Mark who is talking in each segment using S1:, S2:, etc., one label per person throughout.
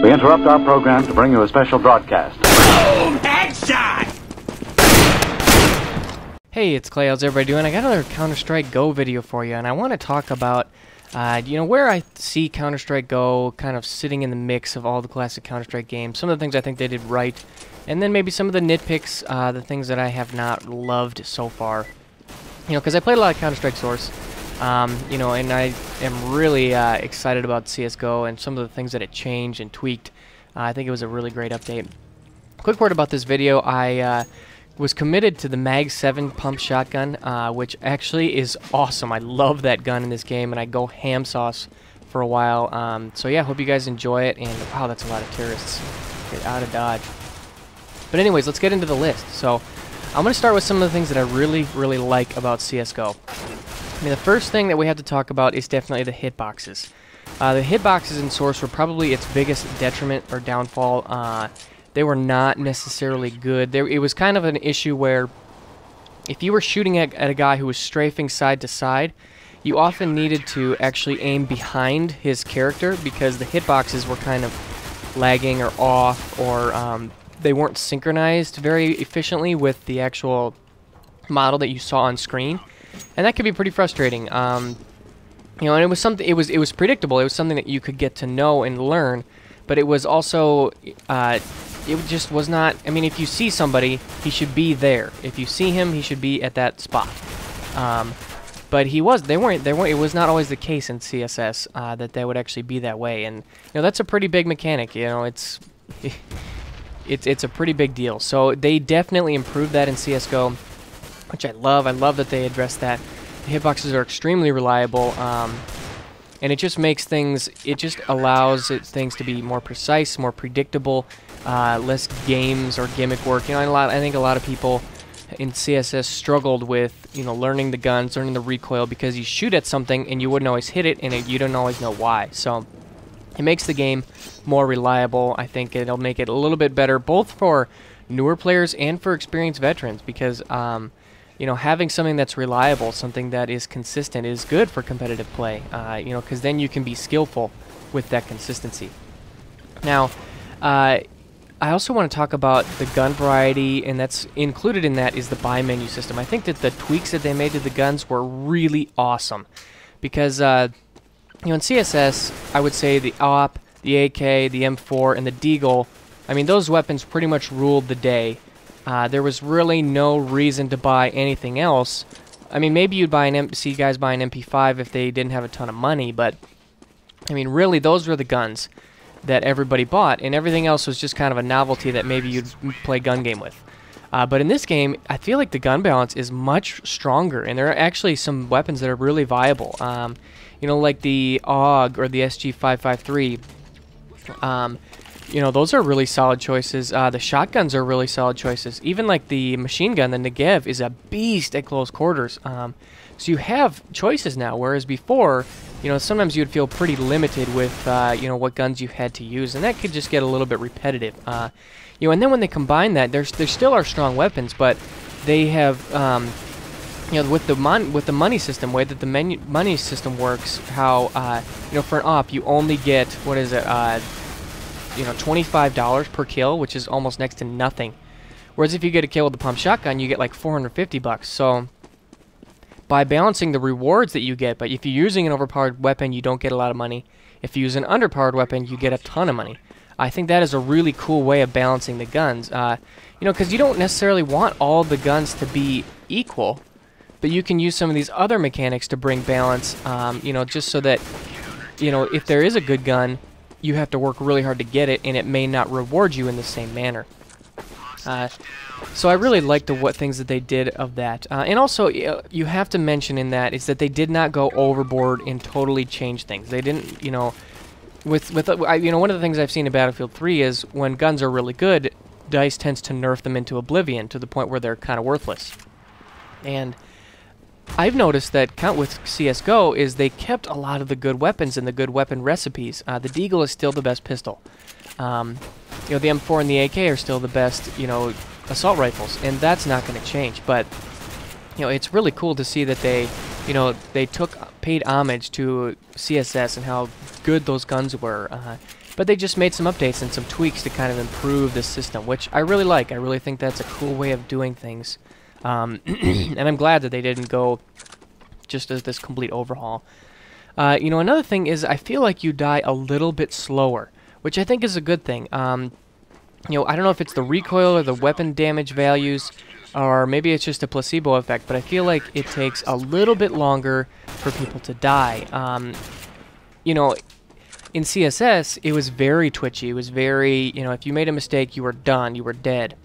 S1: We interrupt our program to bring you a special broadcast.
S2: Boom! Headshot!
S3: Hey, it's Clay. How's everybody doing? I got another Counter-Strike Go video for you, and I want to talk about, where I see Counter-Strike Go kind of sitting in the mix of all the classic Counter-Strike games, some of the things I think they did right, and then maybe some of the nitpicks, the things that I have not loved so far. Because I played a lot of Counter-Strike Source, and I am really excited about CSGO and some of the things that it changed and tweaked. I think it was a really great update. Quick word about this video. I was committed to the Mag 7 pump shotgun, which actually is awesome. I love that gun in this game, and I go ham sauce for a while. So yeah, hope you guys enjoy it. And wow, that's a lot of terrorists. Get out of Dodge. But anyways, let's get into the list. So I'm going to start with some of the things that I really, really like about CSGO. I mean, the first thing that we have to talk about is definitely the hitboxes. The hitboxes in Source were probably its biggest detriment or downfall. They were not necessarily good. It was kind of an issue where if you were shooting at a guy who was strafing side to side, you often needed to actually aim behind his character because the hitboxes were kind of lagging or off, or they weren't synchronized very efficiently with the actual model that you saw on screen, and that could be pretty frustrating. And it was something. It was predictable. It was something that you could get to know and learn, but it was also it just was not. I mean, if you see somebody, he should be there. If you see him, he should be at that spot. But he was. They weren't. It was not always the case in CSS that they would actually be that way. And that's a pretty big mechanic. It's a pretty big deal. So they definitely improved that in CS:GO, which I love. I love that they addressed that. The hitboxes are extremely reliable. And it just makes things, it just allows things to be more precise, more predictable, less games or gimmick work. I think a lot of people in CSS struggled with, learning the guns, learning the recoil, because you shoot at something and you wouldn't always hit it, and you don't always know why. So it makes the game more reliable. I think it'll make it a little bit better, both for newer players and for experienced veterans, because having something that's reliable, something that is consistent, is good for competitive play, because then you can be skillful with that consistency. Now, I also want to talk about the gun variety, and that's included in that is the buy menu system. I think that the tweaks that they made to the guns were really awesome, because in CSS, I would say the AWP, the AK, the M4, and the Deagle, I mean, those weapons pretty much ruled the day. There was really no reason to buy anything else. I mean, maybe you'd see guys buy an MP5 if they didn't have a ton of money, but I mean, really, those were the guns that everybody bought, and everything else was just kind of a novelty that maybe you'd play gun game with. But in this game, I feel like the gun balance is much stronger, and there are actually some weapons that are really viable. Like the AUG or the SG553. Those are really solid choices. The shotguns are really solid choices. Even like the machine gun, the Negev, is a beast at close quarters. So you have choices now, whereas before, sometimes you'd feel pretty limited with, what guns you had to use, and that could just get a little bit repetitive. And then when they combine that, there still are strong weapons, but they have, with the money system, way that the money system works, how, for an op, you only get, what is it, $25 per kill, which is almost next to nothing. Whereas if you get a kill with the pump shotgun, you get like $450. So by balancing the rewards that you get, but if you're using an overpowered weapon, you don't get a lot of money. If you use an underpowered weapon, you get a ton of money. I think that is a really cool way of balancing the guns. Because you don't necessarily want all the guns to be equal, but you can use some of these other mechanics to bring balance. Just so that, if there is a good gun, you have to work really hard to get it, and it may not reward you in the same manner. So I really liked the things that they did of that. And also, you have to mention in that is that they did not go overboard and totally change things. They didn't, one of the things I've seen in Battlefield 3 is when guns are really good, DICE tends to nerf them into oblivion to the point where they're kind of worthless. And I've noticed that with CSGO is they kept a lot of the good weapons and the good weapon recipes. The Deagle is still the best pistol. The M4 and the AK are still the best, assault rifles, and that's not going to change. But it's really cool to see that they paid homage to CSS and how good those guns were. but they just made some updates and some tweaks to kind of improve the system, which I really like. I really think that's a cool way of doing things. And I'm glad that they didn't go just as this complete overhaul. You know, another thing is I feel like you die a little bit slower, which I think is a good thing. You know, I don't know if it's the recoil or the weapon damage values, or maybe it's just a placebo effect, but I feel like it takes a little bit longer for people to die. You know, in CSS, it was very twitchy. It was very, you know, if you made a mistake, you were done. You were dead.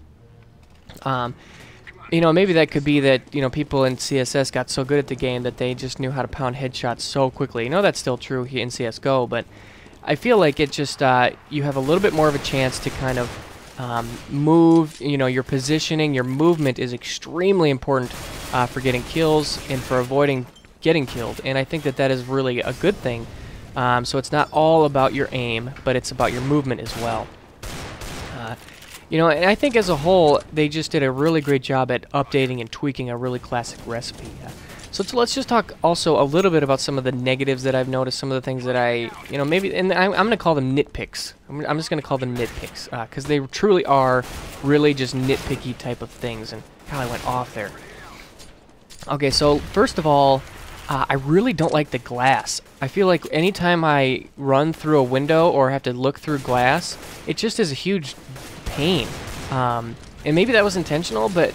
S3: You know, maybe that could be that, you know, people in CSS got so good at the game that they just knew how to pound headshots so quickly. You know, that's still true here in CSGO, but I feel like it just, you have a little bit more of a chance to kind of move. You know, your positioning, your movement is extremely important for getting kills and for avoiding getting killed, and I think that that is really a good thing. So it's not all about your aim, but it's about your movement as well. You know, and I think as a whole, they just did a really great job at updating and tweaking a really classic recipe. So let's just talk also a little bit about some of the negatives that I've noticed, some of the things that I, you know, maybe, and I'm going to call them nitpicks. I'm just going to call them nitpicks, because they truly are really just nitpicky type of things, and how I went off there. Okay, so first of all, I really don't like the glass. I feel like anytime I run through a window or have to look through glass, it just is a huge pain. And maybe that was intentional, but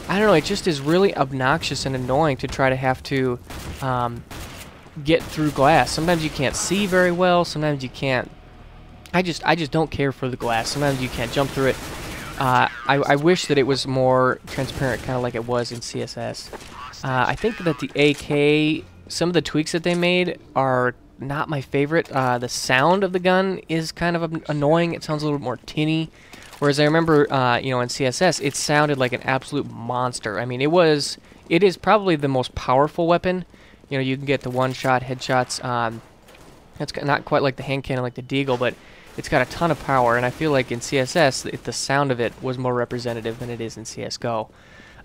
S3: I don't know, it just is really obnoxious and annoying to try to have to get through glass. Sometimes you can't see very well, sometimes you can't. I just don't care for the glass. Sometimes you can't jump through it. I wish that it was more transparent, kind of like it was in CSS. I think that the AK, some of the tweaks that they made are not my favorite. The sound of the gun is kind of annoying. It sounds a little bit more tinny. Whereas I remember, you know, in CSS, it sounded like an absolute monster. I mean, it is probably the most powerful weapon. You know, you can get the one-shot headshots. It's not quite like the hand cannon, like the Deagle, but it's got a ton of power. And I feel like in CSS, the sound of it was more representative than it is in CS:GO.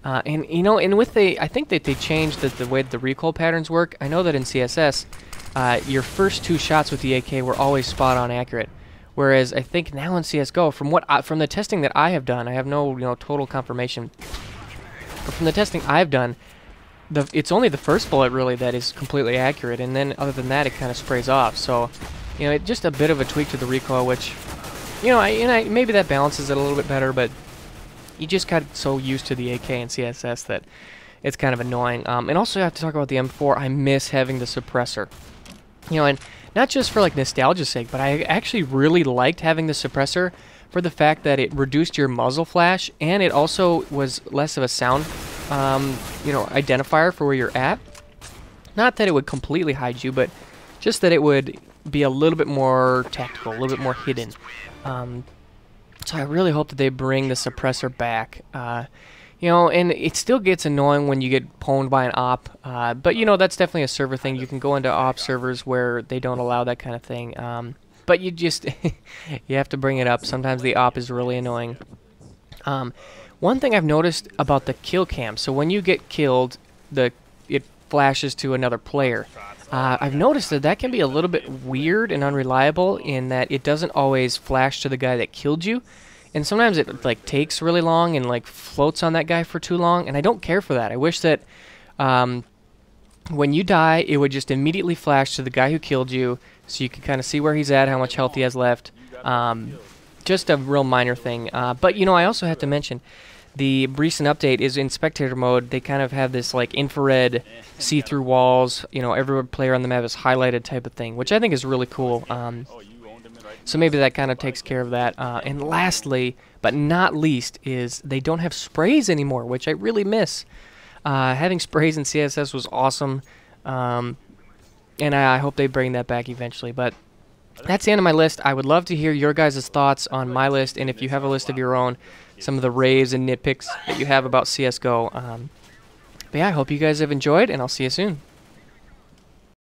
S3: And you know, and with I think that they changed the way that the recoil patterns work. I know that in CSS, your first 2 shots with the AK were always spot-on accurate. Whereas I think now in CS:GO, from the testing that I have done, I have no, you know, total confirmation. But from the testing I've done, it's only the first bullet really that is completely accurate, and then other than that, it kind of sprays off. So, you know, just a bit of a tweak to the recoil, which, you know, maybe that balances it a little bit better, but you just got so used to the AK and CSS that it's kind of annoying. And also, I have to talk about the M4. I miss having the suppressor. You know, and not just for like nostalgia's sake, but I actually really liked having the suppressor for the fact that it reduced your muzzle flash, and it also was less of a sound, you know, identifier for where you're at. Not that it would completely hide you, but just that it would be a little bit more tactical, a little bit more hidden. So I really hope that they bring the suppressor back. You know, and it still gets annoying when you get pwned by an op, but you know, that's definitely a server thing. You can go into op servers where they don't allow that kind of thing, but you just you have to bring it up. Sometimes the op is really annoying. One thing I've noticed about the kill cam, so when you get killed, it flashes to another player. I've noticed that can be a little bit weird and unreliable in that it doesn't always flash to the guy that killed you. And sometimes it like takes really long and like floats on that guy for too long, and I don't care for that. I wish that when you die, it would just immediately flash to the guy who killed you, so you can kind of see where he's at, how much health he has left. Just a real minor thing. But you know, I also have to mention the recent update is in spectator mode. They kind of have this like infrared see-through walls. You know, every player on the map is highlighted type of thing, which I think is really cool. So maybe that kind of takes care of that. And lastly, but not least, is they don't have sprays anymore, which I really miss. Having sprays in CSS was awesome, and I hope they bring that back eventually. But that's the end of my list. I would love to hear your guys' thoughts on my list, and if you have a list of your own, some of the raves and nitpicks that you have about CSGO. But yeah, I hope you guys have enjoyed, and I'll see you soon.